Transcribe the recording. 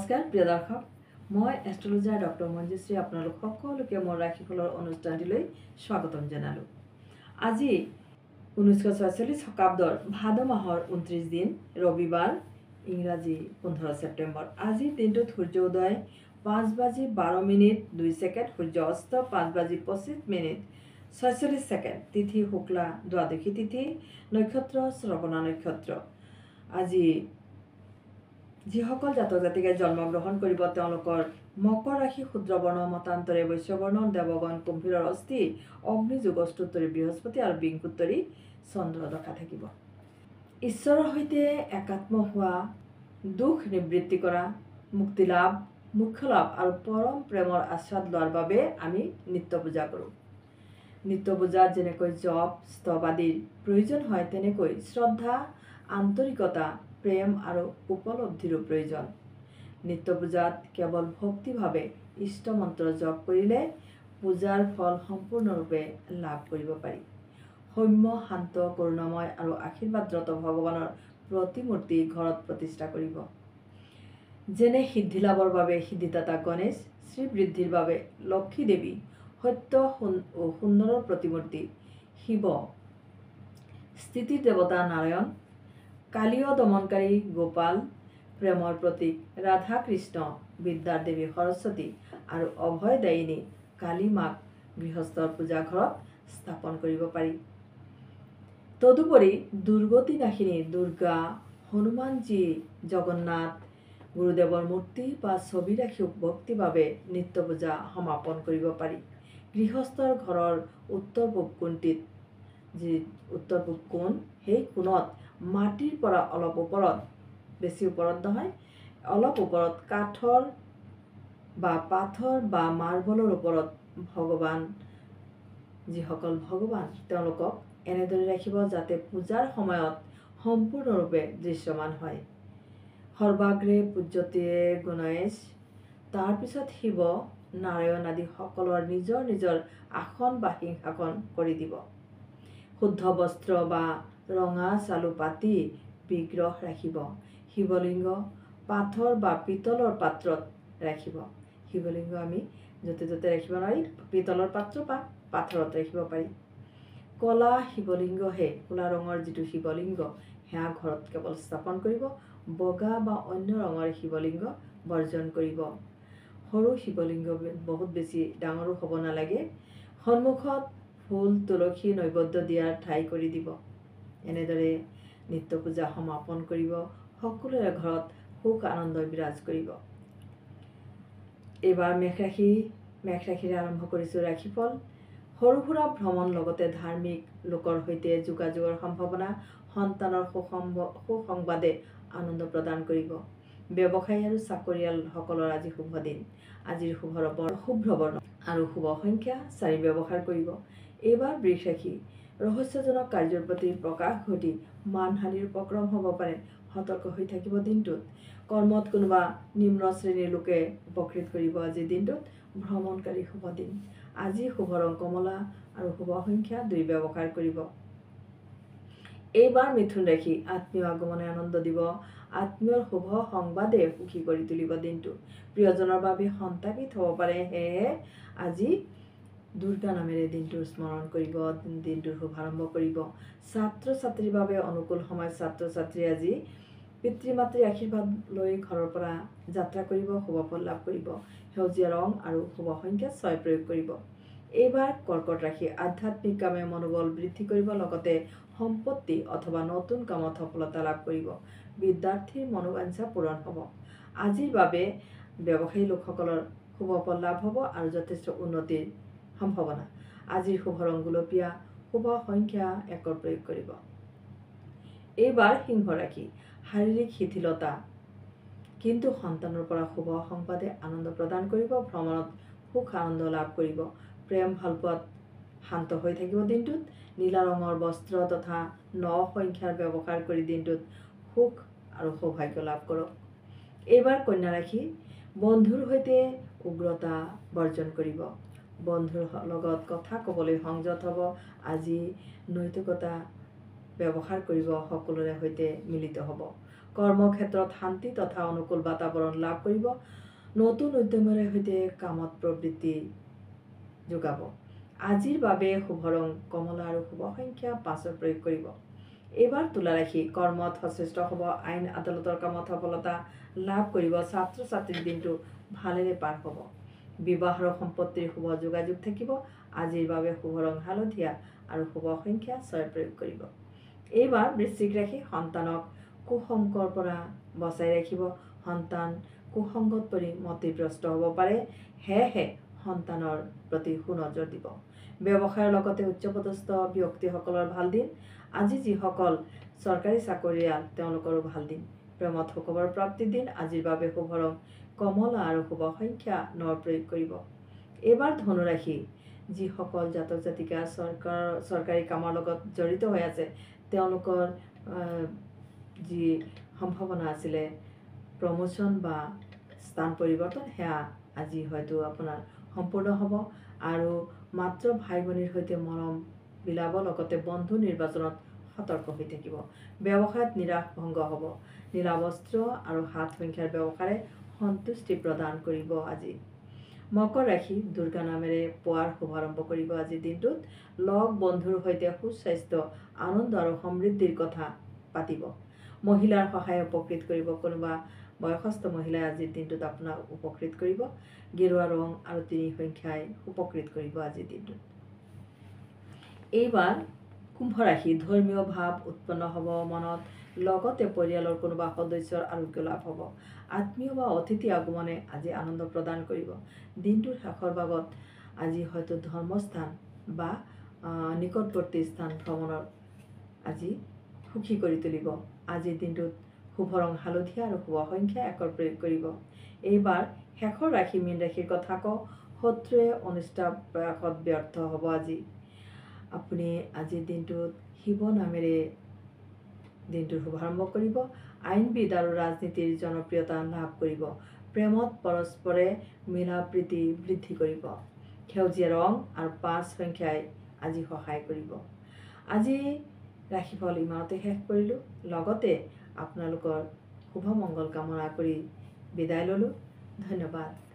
নমস্কাৰ প্ৰিয় দৰ্শক, মই এষ্ট্ৰলজাৰ ডক্টৰ মঞ্জুশ্ৰী আপোনালোক সকলোকে মোৰ ৰাশিফলৰ অনুষ্ঠানটিলৈ স্বাগতম জনালোঁ। আজি 1946 শকাব্দৰ ভাদ মাহৰ 29 দিন ৰবিবাৰ, ইংৰাজী 15 ছেপ্টেম্বৰ। আজিৰ দিনটোত সূৰ্য উদয় 5:12:02, সূৰ্য অস্ত 5:25:46। তিথি শুক্লা দ্বাদশী তিথি, নক্ষত্ৰ শ্ৰৱণা নক্ষত্ৰ। আজি যিসকল জাতক জাতিকাই জন্মগ্ৰহণ কৰিব তেওঁলোকৰ মকৰ ৰাশি শুদ্ৰবৰ্ণ, মতান্তৰে বৈশ্যবৰ্ণ, দেৱগণ কুম্ভীৰৰ অস্থি, অগ্নি যোগস্তুত্তৰী বৃহস্পতি আৰু বিংকুত্তৰী চন্দ্ৰ দশা থাকিব। ঈশ্বৰৰ সৈতে একাত্ম হোৱা, দুখ নিবৃত্তি কৰা, মুক্তি লাভ, মোক্ষ লাভ আৰু পৰম প্ৰেমৰ আস্বাদ লোৱাৰ বাবে আমি নিত্য পূজা কৰোঁ। নিত্য পূজাত যেনেকৈ জপ স্তব আদিৰ প্ৰয়োজন হয়, তেনেকৈ শ্ৰদ্ধা, আন্তৰিকতা, প্ৰেম আৰু উপলব্ধিৰো প্ৰয়োজন। নিত্য পূজাত কেৱল ভক্তিভাৱে ইষ্টমন্ত্ৰ জপ কৰিলে পূজাৰ ফল সম্পূৰ্ণৰূপে লাভ কৰিব পাৰি। সৌম্য, শান্ত, কৰুণাময় আৰু আশীৰ্বাদৰত ভগৱানৰ প্ৰতিমূৰ্তি ঘৰত প্ৰতিষ্ঠা কৰিব। যেনে সিদ্ধি লাভৰ বাবে সিদ্ধিদাতা গণেশ, শ্ৰীবৃদ্ধিৰ বাবে লক্ষী দেৱী, সত্য ও সুন্দৰৰ প্ৰতিমূৰ্তি শিৱ, স্থিতিৰ দেৱতা নাৰায়ণ, কালীয় দমনকাৰী গোপাল, প্ৰেমৰ প্ৰতীক ৰাধা কৃষ্ণ, বিদ্যাৰ দেৱী সৰস্বতী আৰু অভয়দায়িনী কালী মাক গৃহস্থৰ পূজা ঘৰত স্থাপন কৰিব পাৰি। তদুপৰি দুৰ্গতি নাশিনী দুৰ্গা, হনুমানজী, জগন্নাথ, গুৰুদেৱৰ মূৰ্তি বা ছবি ৰাখি ভক্তিভাৱে নিত্য পূজা সমাপন কৰিব পাৰি। গৃহস্থৰ ঘৰৰ উত্তৰ পূব কোণটিত, যি উত্তৰ পূব কোণ, সেই কোণত মাটিৰ পৰা অলপ ওপৰত, বেছি ওপৰত নহয়, অলপ ওপৰত কাঠৰ বা পাথৰ বা মাৰ্বলৰ ওপৰত ভগৱান, যিসকল ভগৱান তেওঁলোকক এনেদৰে ৰাখিব যাতে পূজাৰ সময়ত সম্পূৰ্ণৰূপে দৃশ্যমান হয়। সৰ্বাগ্ৰে পূজ্যতে গণেশ, তাৰপিছত শিৱ, নাৰায়ণ আদি সকলৰ নিজৰ নিজৰ আসন বা সিংহাসন কৰি দিব। শুদ্ধ বস্ত্ৰ বা ৰঙা চালু পাতি বিগ্ৰহ ৰাখিব। শিৱলিংগ পাথৰ বা পিতলৰ পাত্ৰত ৰাখিব। শিৱলিংগ আমি য'তে ত'তে ৰাখিব নোৱাৰি, পিতলৰ পাত্ৰ বা পাথৰত ৰাখিব পাৰি। ক'লা শিৱলিংগহে, ক'লা ৰঙৰ যিটো শিৱলিংগ, সেয়া ঘৰত কেৱল স্থাপন কৰিব। বগা বা অন্য ৰঙৰ শিৱলিংগ বৰ্জন কৰিব। সৰু শিৱলিংগ বহুত বেছি ডাঙৰো হ'ব নালাগে। সন্মুখত ফুল তুলসী নৈবেদ্য দিয়াৰ ঠাই কৰি দিব। এনেদৰে নিত্য পূজা সমাপন কৰিব। সকলোৰে ঘৰত সুখ আনন্দ বিৰাজ কৰিব। এইবাৰ মেষ ৰাশিৰে আৰম্ভ কৰিছোঁ ৰাশিফল। সৰু সুৰা ভ্ৰমণ লগতে ধাৰ্মিক লোকৰ সৈতে যোগাযোগৰ সম্ভাৱনা, সন্তানৰ সুসংবাদে আনন্দ প্ৰদান কৰিব। ব্যৱসায়ী আৰু চাকৰিয়ালসকলৰ আজি শুভ দিন। আজিৰ শুভ্ৰ বৰ্ণ আৰু শুভ সংখ্যা 4 ব্যৱহাৰ কৰিব। এইবাৰ বৃষ ৰাশি, ৰহস্যজনক কাৰ্যৰ প্ৰতি প্ৰকাশ ঘটি মানহানিৰ উপক্ৰম হ'ব পাৰে। সতৰ্ক হৈ থাকিব দিনটোত। কৰ্মত কোনোবা নিম্ন শ্ৰেণীৰ লোকে উপকৃত কৰিব। আজিৰ দিনটোত ভ্ৰমণকাৰী শুভ দিন। আজি শুভ ৰং কমলা আৰু শুভ সংখ্যা 2 ব্যৱহাৰ কৰিব। এইবাৰ মিথুন ৰাশি, আত্মীয় আগমনে আনন্দ দিব। আত্মীয়ৰ শুভ সংবাদে সুখী কৰি তুলিব দিনটো। প্ৰিয়জনৰ বাবে সন্তাপিত হ'ব পাৰে, সেয়েহে আজি দুৰ্গা নামেৰে দিনটোৰ স্মৰণ কৰিব, দিনটোৰ শুভাৰম্ভ কৰিব। ছাত্ৰ ছাত্ৰীৰ বাবে অনুকূল সময়। ছাত্ৰ ছাত্ৰীয়ে আজি পিতৃ মাতৃৰ আশীৰ্বাদ লৈ ঘৰৰ পৰা যাত্ৰা কৰিব, শুভ ফল লাভ কৰিব। সেউজীয়া ৰং আৰু শুভ সংখ্যা 6 প্ৰয়োগ কৰিব। এইবাৰ কৰ্কট ৰাশি, আধ্যাত্মিক কামে মনোবল বৃদ্ধি কৰিব, লগতে সম্পত্তি অথবা নতুন কামত সফলতা লাভ কৰিব। বিদ্যাৰ্থীৰ মনোবাঞ্ছা পূৰণ হ'ব। আজিৰ বাবে ব্যৱসায়ী লোকসকলৰ শুভ ফল লাভ হ'ব আৰু যথেষ্ট উন্নতিৰ সম্ভাৱনা। আজিৰ শুভ ৰং গুলপীয়া, শুভ সংখ্যা 1 প্ৰয়োগ কৰিব। এইবাৰ সিংহ ৰাশি, শাৰীৰিক শিথিলতা কিন্তু সন্তানৰ পৰা শুভ সংবাদে আনন্দ প্ৰদান কৰিব। ভ্ৰমণত সুখ আনন্দ লাভ কৰিব। প্ৰেম ভালপোৱাত শান্ত হৈ থাকিব দিনটোত। নীলা ৰঙৰ বস্ত্ৰ তথা 9 সংখ্যাৰ ব্যৱহাৰ কৰি দিনটোত সুখ আৰু সৌভাগ্য লাভ কৰক। এইবাৰ কন্যা ৰাশি, বন্ধুৰ সৈতে উগ্ৰতা বৰ্জন কৰিব। বন্ধুৰ লগত কথা ক'বলৈ সংযত হ'ব। আজি নৈতিকতা ব্যৱহাৰ কৰিব সকলোৰে সৈতে মিলিত হ'ব। কৰ্মক্ষেত্ৰত শান্তি তথা অনুকূল বাতাবৰণ লাভ কৰিব। নতুন উদ্যমেৰে সৈতে কামত প্ৰবৃত্তি যোগাব। আজিৰ বাবে শুভ ৰং কমলা আৰু শুভ সংখ্যা 5 প্ৰয়োগ কৰিব। এইবাৰ তুলা ৰাশি কৰ্মত সচেষ্ট হ'ব। আইন আদালতৰ কামত সফলতা লাভ কৰিব। ছাত্ৰ ছাত্ৰীৰ দিনটো ভালেৰে পাৰ হ'ব। বিবাহ আৰু সম্পত্তিৰ শুভ যোগাযোগ থাকিব। আজিৰ বাবে শুভ ৰং হালধীয়া আৰু শুভ সংখ্যা 6 প্ৰয়োগ কৰিব। এইবাৰ বৃশ্চিক ৰাশি সন্তানক কুসংগৰ পৰা বচাই ৰাখিব। সন্তান কুসংগত পৰি মতিভ্ৰষ্ট হ'ব পাৰে, সেয়েহে সন্তানৰ প্ৰতি সুনজৰ দিব। ব্যৱসায়ৰ লগতে উচ্চপদস্থ ব্যক্তিসকলৰ ভাল দিন। আজি যিসকল চৰকাৰী চাকৰিয়াল তেওঁলোকৰো ভাল দিন। প্ৰেমত সুখবৰ প্ৰাপ্তিৰ দিন। আজিৰ বাবে শুভ ৰং কমলা আৰু শুভ সংখ্যা 9 প্ৰয়োগ কৰিব। এইবাৰ ধনুৰাশি যিসকল জাতক জাতিকা চৰকাৰী কামৰ লগত জড়িত হৈ আছে তেওঁলোকৰ যি সম্ভাৱনা আছিলে প্ৰমোশ্যন বা স্থান পৰিৱৰ্তন সেয়া আজি হয়তো আপোনাৰ সম্পূৰ্ণ হ'ব আৰু মাত্ৰ ভাই ভনীৰ সৈতে মৰম বিলাব, লগতে বন্ধু নিৰ্বাচনত সতৰ্ক হৈ থাকিব। ব্যৱসায়ত নিৰাশ ভংগ হ'ব। নীলা বস্ত্ৰ আৰু 7 সংখ্যাৰ ব্যৱসায়ে সন্তুষ্টি প্ৰদান কৰিব। আজি মকৰ ৰাশি দুৰ্গা নামেৰে পুৱাৰ শুভাৰম্ভ কৰিব। আজিৰ দিনটোত লগ বন্ধুৰ সৈতে সুস্বাস্থ্য আনন্দ আৰু সমৃদ্ধিৰ কথা পাতিব। মহিলাৰ সহায়ে উপকৃত কৰিব। কোনোবা বয়সস্থ মহিলাই আজিৰ দিনটোত আপোনাক উপকৃত কৰিব। গেৰুৱা ৰং আৰু 3 সংখ্যাই উপকৃত কৰিব আজিৰ দিনটোত। এইবাৰ কুম্ভ ৰাশি ধৰ্মীয় ভাৱ উৎপন্ন হ'ব মনত, লগতে পৰিয়ালৰ কোনোবা সদস্যৰ আৰোগ্য লাভ হ'ব। আত্মীয় বা অতিথি আগমনে আজি আনন্দ প্ৰদান কৰিব। দিনটোৰ শেষৰ ভাগত আজি হয়তো ধৰ্মস্থান বা নিকটৱৰ্তী স্থান ভ্ৰমণৰ আজি সুখী কৰি তুলিব। আজিৰ দিনটোত শুভ ৰং হালধীয়া আৰু শুভ সংখ্যা 1 প্ৰয়োগ কৰিব। এইবাৰ শেষৰ ৰাশি মীন ৰাশিৰ কথা কওঁ। শত্ৰুৱে অনিষ্ট প্ৰয়াসত ব্যৰ্থ হ'ব। আজি আপুনি আজিৰ দিনটোত শিৱ নামেৰে দিনটোৰ শুভাৰম্ভ কৰিব। আইনবিদ আৰু ৰাজনীতিৰ জনপ্ৰিয়তা লাভ কৰিব। প্ৰেমত পৰস্পৰে মিলা প্ৰীতি বৃদ্ধি কৰিব। সেউজীয়া ৰং আৰু 5 সংখ্যাই আজি সহায় কৰিব। আজি ৰাশিফল ইমানতে শেষ কৰিলোঁ। লগতে আপোনালোকৰ শুভ মংগল কামনা কৰি বিদায় ল'লোঁ। ধন্যবাদ।